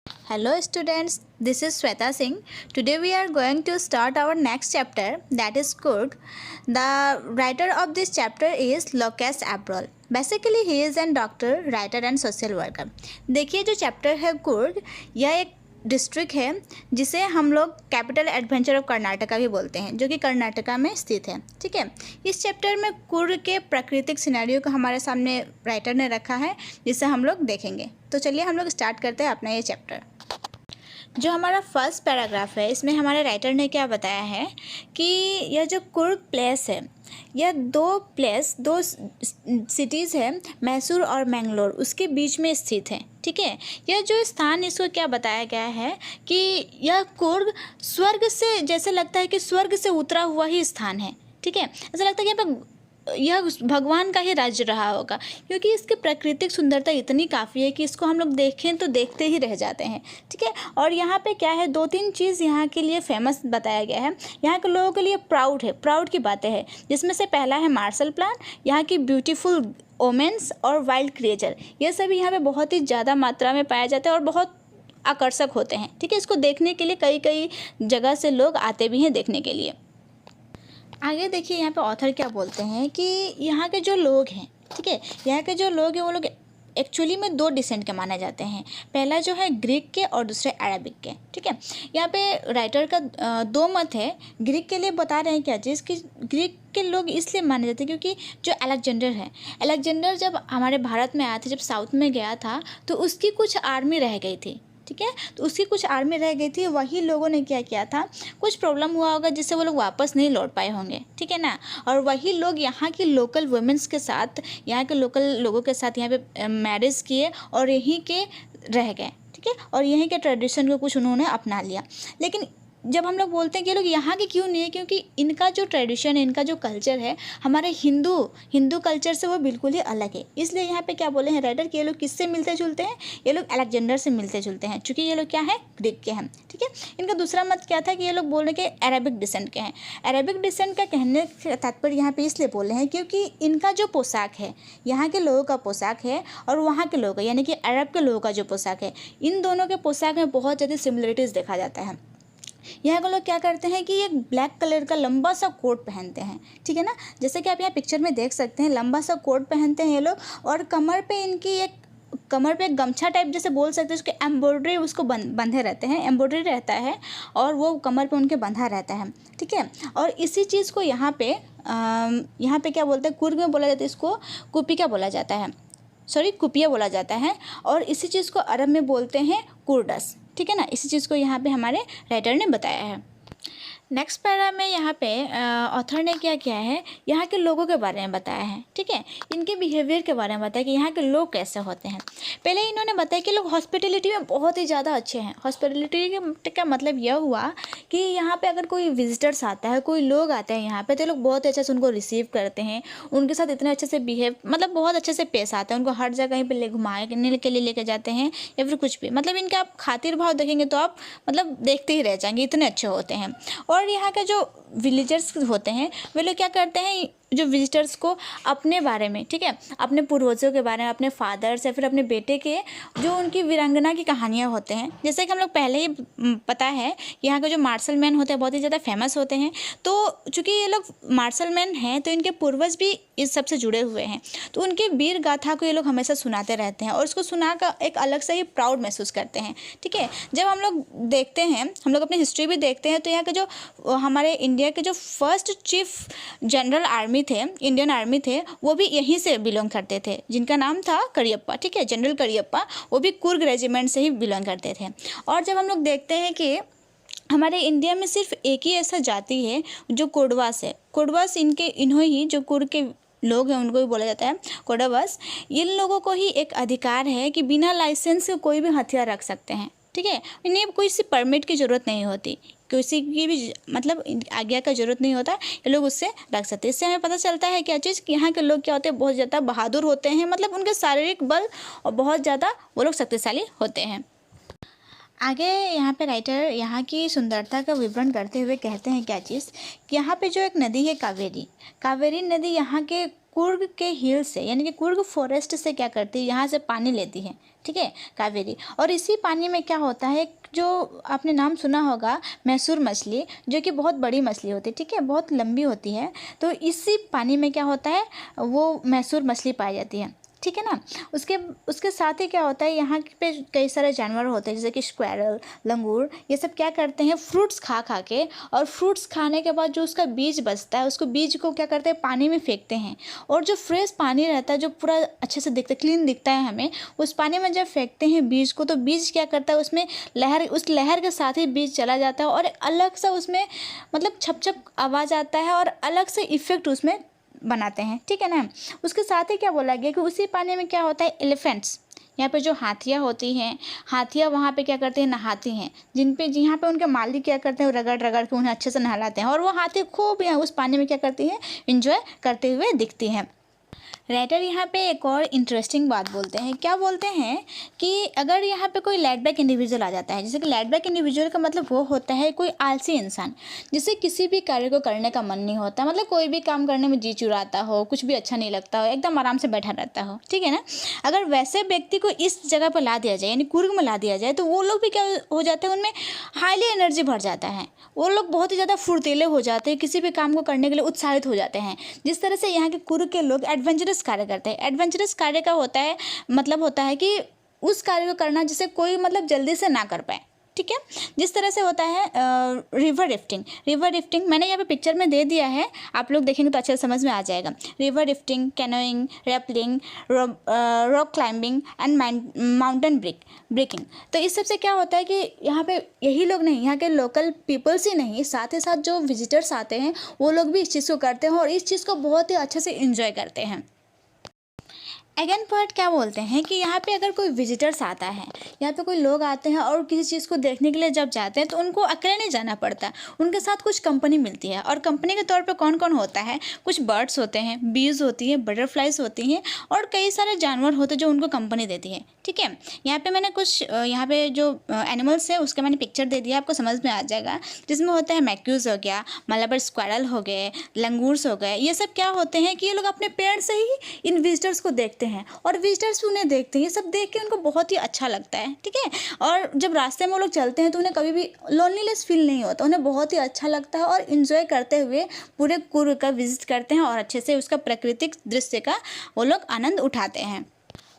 Hello students, this is Sweta Singh. Today we are going to start our next chapter, that is Kurd. The writer of this chapter is Lokesh Abrol. Basically he is a doctor, writer and social worker. देखिए जो chapter है कुर्ग, यह एक district है जिसे हम लोग capital adventure of Karnataka भी बोलते हैं, जो कि कर्नाटका में स्थित है। ठीक है, इस चैप्टर में कुर्ग के प्राकृतिक सिनेरियो को हमारे सामने राइटर ने रखा है, जिसे हम लोग देखेंगे। तो चलिए हम लोग स्टार्ट करते हैं अपना ये चैप्टर। जो हमारा फर्स्ट पैराग्राफ है, इसमें हमारे राइटर ने क्या बताया है कि यह जो कुर्ग प्लेस है, यह दो सिटीज़ है, मैसूर और मैंगलोर, उसके बीच में स्थित है। ठीक है, यह जो स्थान, इसको क्या बताया गया है कि यह कुर्ग स्वर्ग से, जैसे लगता है कि स्वर्ग से उतरा हुआ ही स्थान है। ठीक है, ऐसा लगता है कि यहाँ पर यह भगवान का ही राज्य रहा होगा, क्योंकि इसकी प्राकृतिक सुंदरता इतनी काफ़ी है कि इसको हम लोग देखें तो देखते ही रह जाते हैं। ठीक है, और यहाँ पे क्या है, 2-3 चीज़ यहाँ के लिए फेमस बताया गया है, यहाँ के लोगों के लिए प्राउड की बातें हैं, जिसमें से पहला है मार्शल प्लान, यहाँ की ब्यूटीफुल ओमेंस और वाइल्ड क्रिएचर, ये सभी यहाँ पे बहुत ही ज़्यादा मात्रा में पाया जाता है और बहुत आकर्षक होते हैं। ठीक है, इसको देखने के लिए कई जगह से लोग आते भी हैं देखने के लिए। आगे देखिए यहाँ पे ऑथर क्या बोलते हैं कि यहाँ के जो लोग हैं, ठीक है, यहाँ के जो लोग हैं वो लोग एक्चुअली में 2 डिसेंट के माने जाते हैं। पहला जो है ग्रीक के और दूसरे अरबिक के। ठीक है, यहाँ पे राइटर का 2 मत है। ग्रीक के लिए बता रहे हैं क्या चीज़ कि ग्रीक के लोग इसलिए माने जाते हैं क्योंकि जो अलेक्जेंडर है, अलेक्जेंडर जब हमारे भारत में आया था, जब साउथ में गया था, तो उसकी कुछ आर्मी रह गई थी। ठीक है, तो उसकी कुछ आर्मी रह गई थी, वही लोगों ने क्या किया था, कुछ प्रॉब्लम हुआ होगा जिससे वो लोग वापस नहीं लौट पाए होंगे। ठीक है ना, और वही लोग यहाँ की लोकल वुमेंस के साथ, यहाँ के लोकल लोगों के साथ यहाँ पे मैरिज किए और यहीं के रह गए। ठीक है, और यहीं के ट्रेडिशन को कुछ उन्होंने अपना लिया। लेकिन जब हम लोग बोलते हैं कि ये लोग यहाँ के क्यों नहीं है, क्योंकि इनका जो ट्रेडिशन है, इनका जो कल्चर है, हमारे हिंदू कल्चर से वो बिल्कुल ही अलग है। इसलिए यहाँ पे क्या बोले हैं राइटर कि ये लोग किससे मिलते जुलते हैं, ये लोग अलेक्जेंडर से मिलते जुलते हैं, चूँकि ये लोग क्या है, ग्रीक के हैं। ठीक है, इनका दूसरा मत क्या था कि ये लोग बोल रहे कि अरेबिक डिसेंट के हैं। अरेबिक डिसेंट का कहने का तात्पर्य यहाँ पे इसलिए बोल रहे हैं क्योंकि इनका जो पोशाक है, यहाँ के लोगों का पोशाक है और वहाँ के लोगों का, यानी कि अरब के लोगों का जो पोशाक है, इन दोनों के पोशाक में बहुत ज़्यादा सिमिलरिटीज़ देखा जाता है। यहाँ के लोग क्या करते हैं कि एक ब्लैक कलर का लंबा सा कोट पहनते हैं। ठीक है ना, जैसे कि आप यहाँ पिक्चर में देख सकते हैं, लंबा सा कोट पहनते हैं ये लोग, और कमर पे एक गमछा टाइप जैसे बोल सकते हैं, उसके एम्ब्रॉयडरी उसको बंधे रहते हैं, एम्ब्रॉयडरी रहता है और वो कमर पे उनके बंधा रहता है। ठीक है, और इसी चीज़ को यहाँ पे क्या बोलते हैं, कुर्ग में बोला जाता है, इसको कुपिया बोला जाता है, और इसी चीज़ को अरब में बोलते हैं कुर्डस। ठीक है ना, इसी चीज़ को यहाँ पे हमारे राइटर ने बताया है। नेक्स्ट पैरा में यहाँ पे ऑथर ने क्या किया है, यहाँ के लोगों के बारे में बताया है। ठीक है, इनके बिहेवियर के बारे में बताया कि यहाँ के लोग कैसे होते हैं। पहले इन्होंने बताया कि लोग हॉस्पिटलिटी में बहुत ही ज़्यादा अच्छे हैं। हॉस्पिटलिटी का मतलब यह हुआ कि यहाँ पे अगर कोई विजिटर्स आता है, कोई लोग आते हैं यहाँ पे, तो लोग बहुत अच्छे से उनको रिसीव करते हैं, उनके साथ इतने अच्छे से बिहेव, मतलब बहुत अच्छे से पेश आते हैं, उनको हर जगह कहीं पर घुमाने के लिए लेके जाते हैं या फिर कुछ भी, मतलब इनके आप खातिर भाव देखेंगे तो आप मतलब देखते ही रह जाएंगे, इतने अच्छे होते हैं। और यहाँ के जो विलेजर्स होते हैं, वे लोग क्या करते हैं, जो विजिटर्स को अपने बारे में, ठीक है, अपने पूर्वजों के बारे में, अपने फादर्स या फिर अपने बेटे के, जो उनकी वीरांगना की कहानियाँ होते हैं, जैसे कि हम लोग पहले ही पता है यहाँ के जो मार्शल मैन होते हैं बहुत ही ज़्यादा फेमस होते हैं। तो चूँकि ये लोग मार्शल मैन हैं, तो इनके पूर्वज भी इस सब से जुड़े हुए हैं, तो उनकी वीर गाथा को ये लोग हमेशा सुनाते रहते हैं और उसको सुना कर एक अलग से ही प्राउड महसूस करते हैं। ठीक है, जब हम लोग देखते हैं, हम लोग अपनी हिस्ट्री भी देखते हैं, तो यहाँ के जो हमारे इंडिया के जो फर्स्ट चीफ जनरल आर्मी थे, इंडियन आर्मी थे, वो भी यहीं से बिलोंग करते थे, जिनका नाम था करियप्पा। ठीक है, जनरल करियप्पा, वो भी कुर्ग रेजिमेंट से ही बिलोंग करते थे। और जब हम लोग देखते हैं कि हमारे इंडिया में सिर्फ एक ही ऐसा जाति है जो कोडवास है, कोडवास इन्हों ही जो कुर्ग के लोग हैं उनको भी बोला जाता है कोडवास। इन लोगों को ही एक अधिकार है कि बिना लाइसेंस के कोई भी हथियार रख सकते हैं। ठीक है, इन्हें कोई सी परमिट की ज़रूरत नहीं होती, किसी की भी मतलब आज्ञा का ज़रूरत नहीं होता, ये लोग उससे रख सकते हैं। इससे हमें पता चलता है क्या चीज़ कि यहाँ के लोग क्या होते हैं, बहुत ज़्यादा बहादुर होते हैं, मतलब उनके शारीरिक बल और बहुत ज़्यादा वो लोग शक्तिशाली होते हैं। आगे यहाँ पे राइटर यहाँ की सुंदरता का विवरण करते हुए कहते हैं क्या चीज़ कि यहाँ पे जो एक नदी है कावेरी नदी यहाँ के कुर्ग के हिल से यानी कि कुर्ग फॉरेस्ट से क्या करती है, यहाँ से पानी लेती है, ठीक है, कावेरी। और इसी पानी में क्या होता है, जो आपने नाम सुना होगा मैसूर मछली, जो कि बहुत बड़ी मछली होती है, ठीक है, बहुत लंबी होती है। तो इसी पानी में क्या होता है, वो मैसूर मछली पाई जाती है, ठीक है ना। उसके साथ ही क्या होता है, यहाँ पे कई सारे जानवर होते हैं जैसे कि स्क्वैरल, लंगूर, ये सब क्या करते हैं, फ्रूट्स खा खा के, और फ्रूट्स खाने के बाद जो उसका बीज बचता है, उसको बीज को क्या करते हैं, पानी में फेंकते हैं। और जो फ्रेश पानी रहता है, जो पूरा अच्छे से दिखता है, क्लीन दिखता है हमें, उस पानी में जब फेंकते हैं बीज को, तो बीज क्या करता है, उसमें उस लहर के साथ ही बीज चला जाता है, और एक अलग सा उसमें मतलब छप छप आवाज़ आता है, और अलग से इफेक्ट उसमें बनाते हैं, ठीक है ना। उसके साथ ही क्या बोला गया कि उसी पानी में क्या होता है, एलिफेंट्स, यहाँ पे जो हाथियाँ होती हैं, हाथियाँ वहाँ पे क्या करते हैं, नहाती हैं, जहाँ पे उनके मालिक क्या करते हैं, रगड़ रगड़ के उन्हें अच्छे से नहलाते हैं, और वो हाथी खूब यहाँ उस पानी में क्या करती हैं, इंजॉय करते हुए दिखती हैं। राइटर यहाँ पे एक और इंटरेस्टिंग बात बोलते हैं, क्या बोलते हैं कि अगर यहाँ पे कोई लेट बैक इंडिविजुअल आ जाता है, जैसे कि लेट बैक इंडिविजुअल का मतलब वो होता है कोई आलसी इंसान, जिसे किसी भी कार्य को करने का मन नहीं होता, मतलब कोई भी काम करने में जी चुराता हो, कुछ भी अच्छा नहीं लगता हो, एकदम आराम से बैठा रहता हो, ठीक है ना। अगर वैसे व्यक्ति को इस जगह पर ला दिया जाए, यानी कुर्ग में ला दिया जाए, तो वो लोग भी क्या हो जाते हैं, उनमें हाईली एनर्जी भर जाता है, वो लोग बहुत ही ज़्यादा फुर्तीले हो जाते हैं, किसी भी काम को करने के लिए उत्साहित हो जाते हैं। जिस तरह से यहाँ के कुर्ग के लोग एडवेंचरस कार्य करते हैं। एडवेंचरस कार्य का होता है मतलब होता है कि उस कार्य को करना जिसे कोई मतलब जल्दी से ना कर पाए, ठीक है। जिस तरह से होता है रिवर रिफ्टिंग मैंने यहाँ पे पिक्चर में दे दिया है, आप लोग देखेंगे तो अच्छे से समझ में आ जाएगा। River rafting, canoeing, rappelling, rock climbing and mountain breaking. तो इस सब से क्या होता है कि यहाँ पे यही लोग नहीं, यहाँ के लोकल पीपल्स ही नहीं, साथ ही साथ जो विजिटर्स आते हैं वो लोग भी इस चीज़ को करते हैं और इस चीज़ को बहुत ही अच्छे से इंजॉय करते हैं। अगेन पॉइंट क्या बोलते हैं कि यहाँ पे अगर कोई विजिटर्स आता है, यहाँ पे कोई लोग आते हैं और किसी चीज़ को देखने के लिए जब जाते हैं, तो उनको अकेले नहीं जाना पड़ता, उनके साथ कुछ कंपनी मिलती है। और कंपनी के तौर पे कौन कौन होता है, कुछ बर्ड्स होते हैं, बीज होती है, बटरफ्लाइज होती हैं, और कई सारे जानवर होते हैं जो उनको कंपनी देती है, ठीक है। यहाँ पे मैंने कुछ यहाँ पे जो एनिमल्स है उसका मैंने पिक्चर दे दिया, आपको समझ में आ जाएगा। जिसमें होता है मैक्यूज हो गया, मलाबार स्क्वायरल हो गए, लंगूर्स हो गए। ये सब क्या होते हैं कि ये लोग अपने पेड़ से ही इन विजिटर्स को देखते हैं और विजिटर्स भी उन्हें देखते हैं। ये सब देख के उनको बहुत ही अच्छा लगता है, ठीक है। और जब रास्ते में वो लोग चलते हैं तो उन्हें कभी भी लोनलीनेस फील नहीं होता, उन्हें बहुत ही अच्छा लगता है और इन्जॉय करते हुए पूरे कुर्ग का विजिट करते हैं और अच्छे से उसका प्राकृतिक दृश्य का वो लोग आनंद उठाते हैं।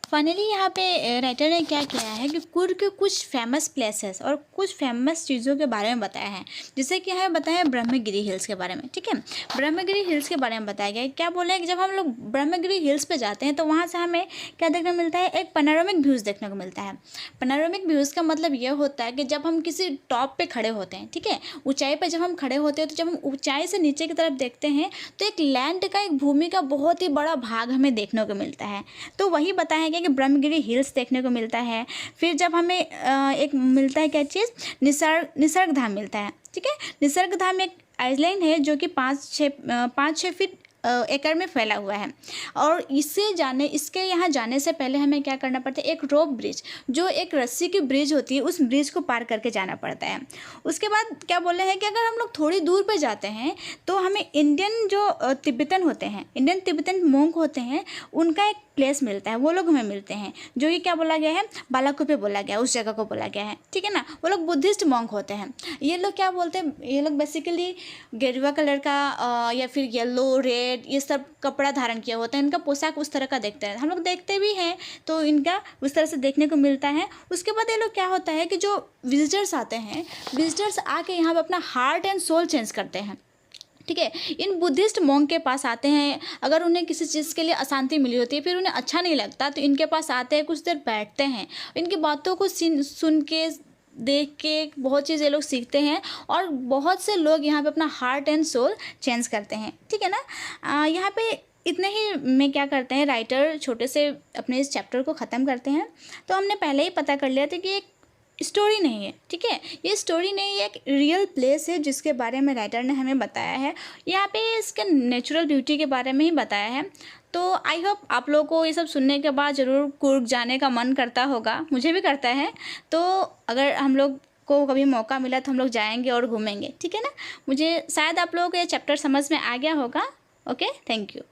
फाइनली यहाँ पे राइटर ने क्या किया है कि कुर्ग के कुछ फेमस प्लेसेस और कुछ फेमस चीज़ों के बारे में बताया है। जैसे कि यहाँ बताया है ब्रह्मगिरी हिल्स के बारे में, ठीक है। ब्रह्मगिरी हिल्स के बारे में बताया गया है। क्या बोला है कि जब हम लोग ब्रह्मगिरी हिल्स पे जाते हैं तो वहाँ से हमें क्या देखने को मिलता है, एक पैनोरामिक व्यूज़ देखने को मिलता है। पैनोरामिक व्यूज़ का मतलब ये होता है कि जब हम किसी टॉप पे खड़े होते हैं, ठीक है, ऊंचाई पे जब हम खड़े होते हैं, तो जब हम ऊंचाई से नीचे की तरफ देखते हैं तो एक लैंड का, एक भूमि का बहुत ही बड़ा भाग हमें देखने को मिलता है। तो वही बताया गया कि ब्रह्मगिरी हिल्स देखने को मिलता है। फिर जब हमें एक मिलता है क्या चीज़, निसर्ग धाम मिलता है, ठीक है। निसर्ग धाम एक आइलैंड है जो कि 5-6 फीट एकड़ में फैला हुआ है। और इसके यहाँ जाने से पहले हमें क्या करना पड़ता है, एक रोप ब्रिज, जो एक रस्सी की ब्रिज होती है, उस ब्रिज को पार करके जाना पड़ता है। उसके बाद क्या बोले हैं कि अगर हम लोग थोड़ी दूर पे जाते हैं तो हमें इंडियन जो तिब्बतन होते हैं, इंडियन तिब्बतन मोंक होते हैं, उनका एक प्लेस मिलता है, वो लोग हमें मिलते हैं, जो ये क्या बोला गया है, बालाकुपे बोला गया है, उस जगह को बोला गया है, ठीक है ना। वो लोग बुद्धिस्ट मॉन्क होते हैं। ये लोग क्या बोलते हैं, ये लोग बेसिकली गेरुआ कलर का या फिर येलो, रेड, ये सब कपड़ा धारण किया होता है। इनका पोशाक उस तरह का देखते हैं, हम लोग देखते भी हैं, तो इनका उस तरह से देखने को मिलता है। उसके बाद ये लोग क्या होता है कि जो विजिटर्स आते हैं, विजिटर्स आके यहाँ पर अपना हार्ट एंड सोल चेंज करते हैं, ठीक है। इन बुद्धिस्ट मॉन्क के पास आते हैं, अगर उन्हें किसी चीज़ के लिए अशांति मिली होती है, फिर उन्हें अच्छा नहीं लगता, तो इनके पास आते हैं, कुछ देर बैठते हैं, इनकी बातों को सुन के, देख के बहुत चीज़ ये लोग सीखते हैं और बहुत से लोग यहाँ पे अपना हार्ट एंड सोल चेंज करते हैं, ठीक है ना। यहाँ पे इतने ही में क्या करते हैं, राइटर छोटे से अपने इस चैप्टर को ख़त्म करते हैं। तो हमने पहले ही पता कर लिया था कि एक स्टोरी नहीं है, ठीक है, ये स्टोरी नहीं है, एक रियल प्लेस है जिसके बारे में राइटर ने हमें बताया है। यहाँ पे इसके नेचुरल ब्यूटी के बारे में ही बताया है। तो आई होप आप लोगों को ये सब सुनने के बाद ज़रूर कुर्ग जाने का मन करता होगा, मुझे भी करता है। तो अगर हम लोग को कभी मौका मिला तो हम लोग जाएंगे और घूमेंगे, ठीक है ना। मुझे शायद आप लोगों को ये चैप्टर समझ में आ गया होगा। Okay, thank you.